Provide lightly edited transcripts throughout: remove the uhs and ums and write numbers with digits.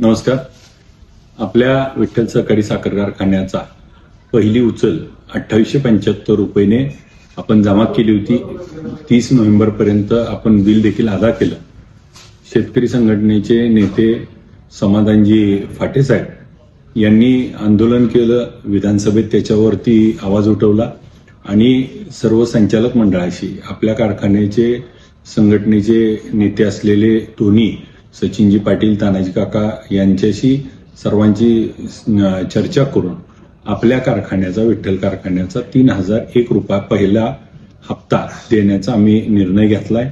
नमस्कार. आपल्या विठ्ठल सहकारी साखर कारखान्याचा पहिली उचल 2875 रुपयाने आपण जमा केली होती. 30 नोव्हेंबरपर्यंत आपण बिल देखील अदा केलं. शेतकरी संघटनेचे नेते समाधानजी फाटे साहेब यांनी आंदोलन केलं, विधानसभेत त्याच्यावरती आवाज उठवला आणि सर्व संचालक मंडळाशी आपल्या कारखान्याचे संघटनेचे नेते असलेले दोन्ही सचिनजी पाटील, तानाजी काका यांच्याशी सर्वांची चर्चा करून आपल्या कारखान्याचा, विठ्ठल कारखान्याचा 3001 रुपया पहिला हप्ता देण्याचा आम्ही निर्णय घेतलाय.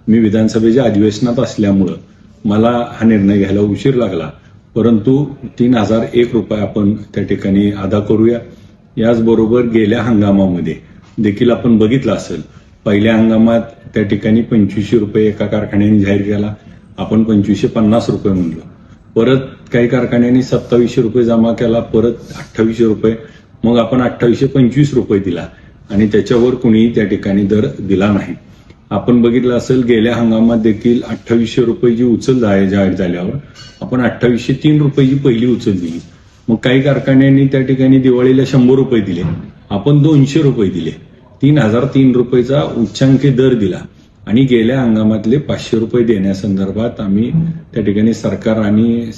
मी विधानसभेच्या अधिवेशनात असल्यामुळं मला हा निर्णय घ्यायला उशीर लागला, परंतु 3001 रुपये आपण त्या ठिकाणी अदा करूया. याचबरोबर गेल्या हंगामामध्ये देखील आपण बघितलं असेल, पहिल्या हंगामात त्या ठिकाणी 2500 रुपये एका कारखान्याने जाहीर केला, आपण 2550 रुपये म्हणलो. परत काही कारखान्यांनी 2700 रुपये जमा केला, परत 2800 रुपये, मग आपण 2825 रुपये दिला आणि त्याच्यावर कुणीही त्या ठिकाणी दर दिला नाही. आपण बघितलं असेल, गेल्या हंगामात देखील 2800 रुपयाची उचल जाहीर झाल्यावर आपण 2803 रुपयाची पहिली उचल दिली. मग काही कारखान्यांनी त्या ठिकाणी दिवाळीला 100 रुपये दिले, आपण 200 रुपये दिले. 3003 रुपयेचा उच्चांकी दर दिला आणि गेल्या हंगामातले 500 रुपये देण्यासंदर्भात आम्ही त्या ठिकाणी सरकार आणि